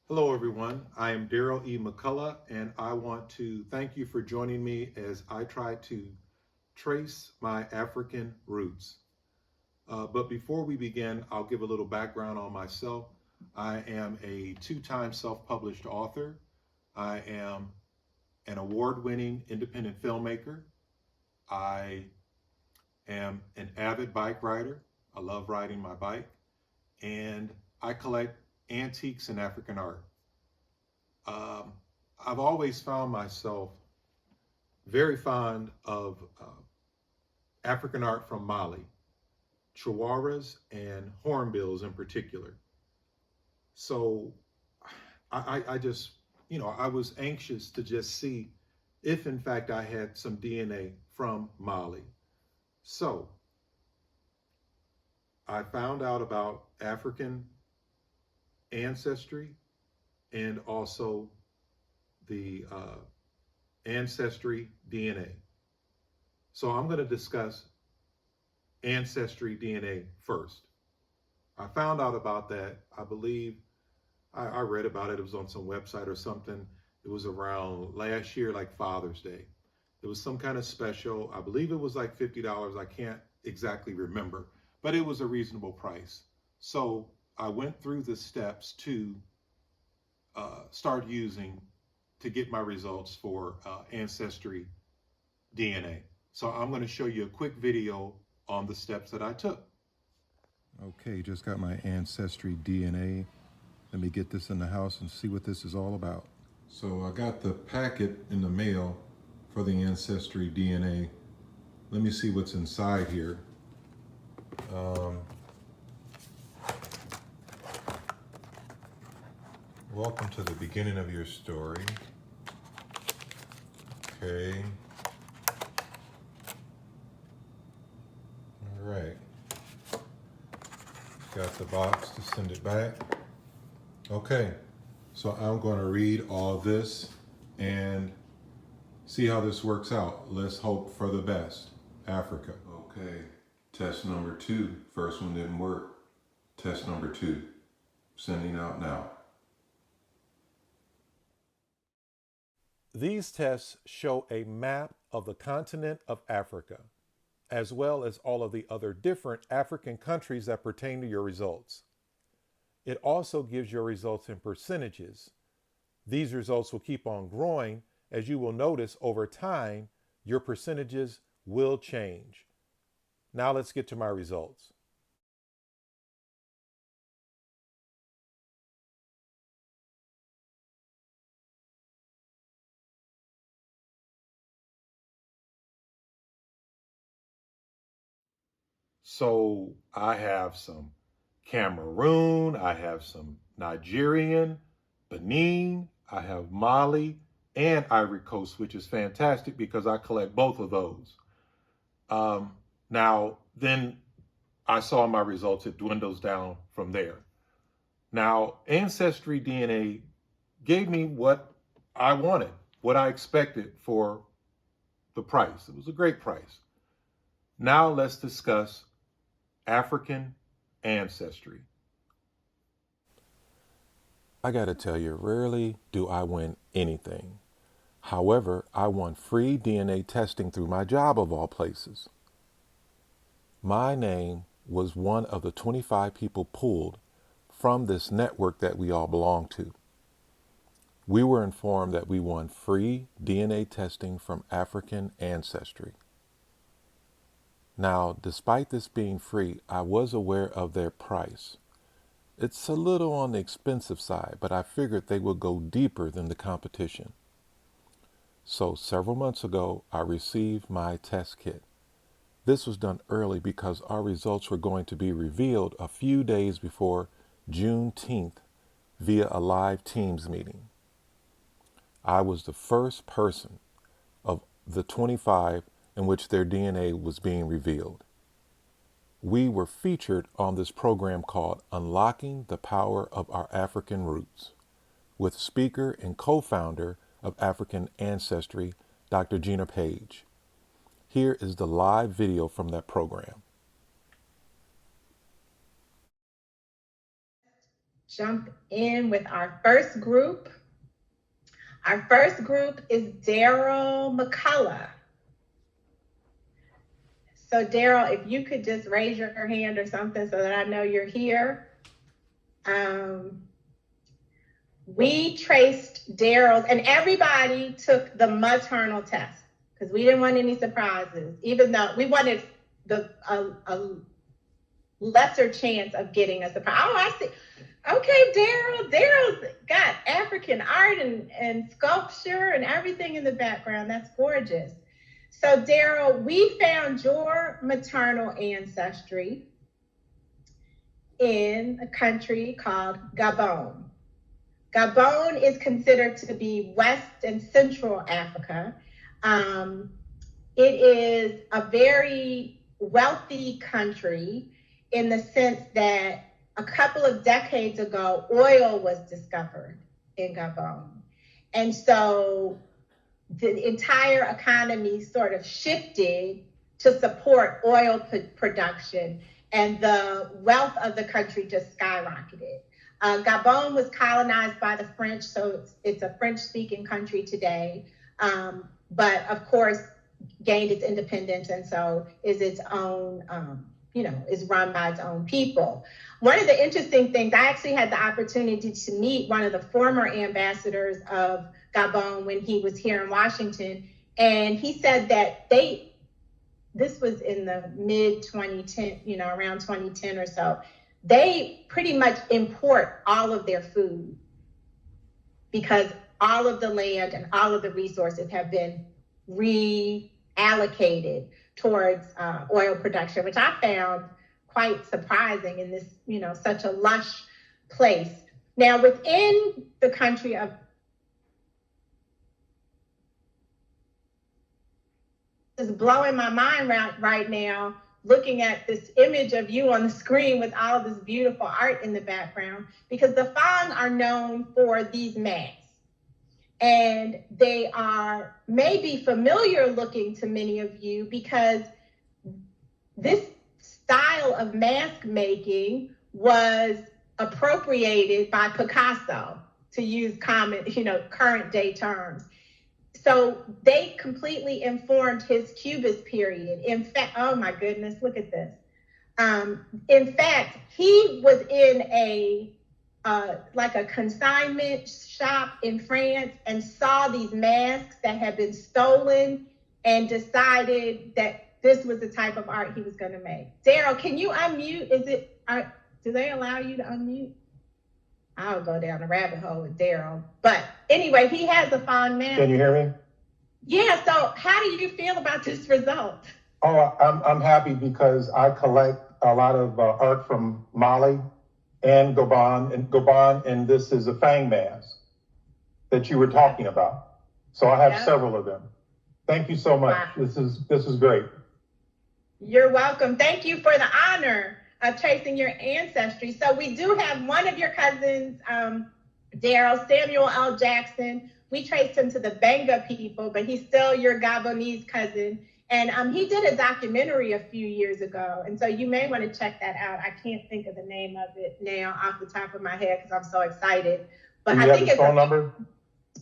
Hello, everyone. I am Daryl McCullough, and I want to thank you for joining me as I try to trace my African roots. But before we begin, I'll give a little background on myself. I am a two-time self-published author. I am an award-winning independent filmmaker. I am an avid bike rider. I love riding my bike, and I collect antiques and African art. Um, I've always found myself very fond of African art from Mali, Chawaras and hornbills in particular. So I just, I was anxious to just see if in fact I had some DNA from Mali. So I found out about African ancestry and also the Ancestry DNA. So I'm going to discuss Ancestry DNA first. I found out about that, I believe I read about it. It was on some website or something. It was around last year, like Father's Day. It was some kind of special. I believe it was like $50. I can't exactly remember, but it was a reasonable price. So I went through the steps to start using to get my results for Ancestry DNA. So I'm going to show you a quick video on the steps that I took. Okay, just got my Ancestry DNA. Let me get this in the house and see what this is all about. So I got the packet in the mail for the Ancestry DNA. Let me see what's inside here. Welcome to the beginning of your story. Okay. All right. Got the box to send it back. Okay. So I'm going to read all this and see how this works out. Let's hope for the best. Africa. Okay. Test number 2. First one didn't work. Test number 2. Sending out now. These tests show a map of the continent of Africa, as well as all of the other different African countries that pertain to your results. It also gives your results in percentages. These results will keep on growing as you will notice over time, your percentages will change. Now let's get to my results. So I have some Cameroon, I have some Nigerian, Benin, I have Mali, and Ivory Coast, which is fantastic because I collect both of those. Now, then I saw my results, it dwindles down from there. Now, Ancestry DNA gave me what I wanted, what I expected for the price. It was a great price. Now, let's discuss African ancestry. I gotta tell you, rarely do I win anything. However, I won free DNA testing through my job of all places. My name was one of the 25 people pulled from this network that we all belong to. We were informed that we won free DNA testing from African ancestry. Now, despite this being free, I was aware of their price. It's a little on the expensive side, but I figured they would go deeper than the competition. So several months ago, I received my test kit. This was done early because our results were going to be revealed a few days before Juneteenth via a live Teams meeting. I was the first person of the 25 in which their DNA was being revealed. We were featured on this program called Unlocking the Power of Our African Roots with speaker and co-founder of African Ancestry, Dr. Gina Page. Here is the live video from that program. jump in with our first group. Our first group is Daryl McCullough. So Daryl, if you could just raise your hand or something so that I know you're here. We traced Daryl's, and everybody took the maternal test because we didn't want any surprises, even though we wanted a lesser chance of getting a surprise. Oh, I see. Okay, Daryl's got African art and sculpture and everything in the background. That's gorgeous. So Daryl, we found your maternal ancestry in a country called Gabon. Gabon is considered to be West and Central Africa. It is a very wealthy country in the sense that a couple of decades ago, oil was discovered in Gabon. And so the entire economy sort of shifted to support oil production, and the wealth of the country just skyrocketed. Gabon was colonized by the French, so it's a French-speaking country today, but of course gained its independence, and so is its own, is run by its own people. One of the interesting things, I actually had the opportunity to meet one of the former ambassadors of Gabon when he was here in Washington, and he said that this was in the mid 2010, around 2010 or so, they pretty much import all of their food because all of the land and all of the resources have been reallocated towards oil production, which I found quite surprising in this, such a lush place. Now, within the country of is blowing my mind right now, looking at this image of you on the screen with all of this beautiful art in the background, because the Fang are known for these masks. And they are maybe familiar looking to many of you because this style of mask making was appropriated by Picasso, to use common, current day terms. So they completely informed his Cubist period. In fact, oh my goodness, look at this. In fact, he was in like a consignment shop in France and saw these masks that had been stolen and decided that this was the type of art he was going to make. Daryl, can you unmute? Do they allow you to unmute? I'll go down a rabbit hole with Daryl. But anyway, he has a fond man. Can you hear me? Yeah, so how do you feel about this result? Oh, I'm happy because I collect a lot of art from Mali and Gabon, and this is a Fang mask that you were talking about. So I have several of them. Thank you so much. Wow. This is great. You're welcome. Thank you for the honor of tracing your ancestry. So we do have one of your cousins, Daryl, Samuel L. Jackson. We traced him to the Benga people, but he's still your Gabonese cousin. And he did a documentary a few years ago. And so you may want to check that out. I can't think of the name of it now off the top of my head because I'm so excited. But I think it's phone number?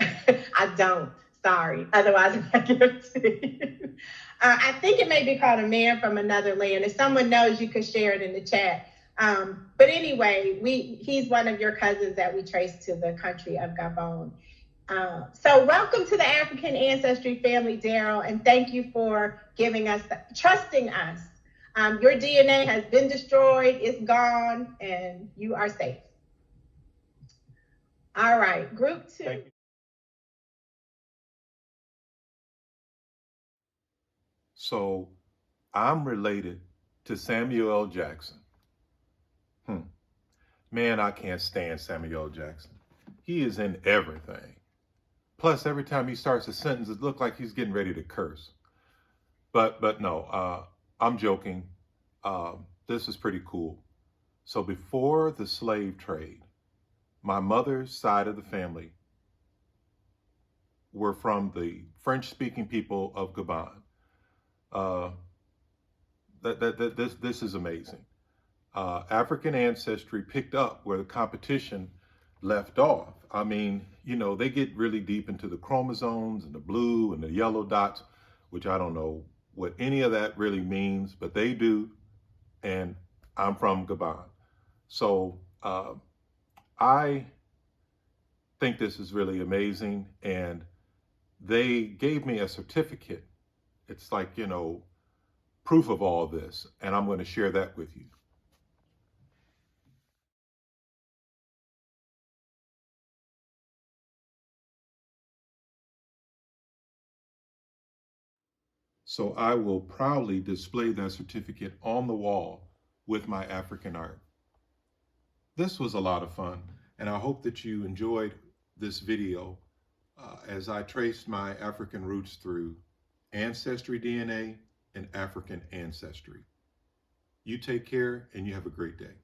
I don't. Sorry. Otherwise, I give it to you. I think it may be called A Man from Another Land. If someone knows, you could share it in the chat. But anyway, he's one of your cousins that we traced to the country of Gabon. So welcome to the African Ancestry family, Daryl, and thank you for trusting us. Your DNA has been destroyed, it's gone, and you are safe. All right, group two. So I'm related to Samuel L. Jackson. Man, I can't stand Samuel L. Jackson. He is in everything. Plus, every time he starts a sentence, it looks like he's getting ready to curse. But no, I'm joking. This is pretty cool. So before the slave trade, my mother's side of the family were from the French-speaking people of Gabon. This is amazing. African Ancestry picked up where the competition left off. I mean, you know, they get really deep into the chromosomes and the blue and the yellow dots, which I don't know what any of that really means, but they do. And I'm from Gabon. So I think this is really amazing. And they gave me a certificate. It's like, you know, proof of all this. And I'm going to share that with you. So I will proudly display that certificate on the wall with my African art. This was a lot of fun, and I hope that you enjoyed this video as I traced my African roots through Ancestry DNA and African Ancestry. You take care, and you have a great day.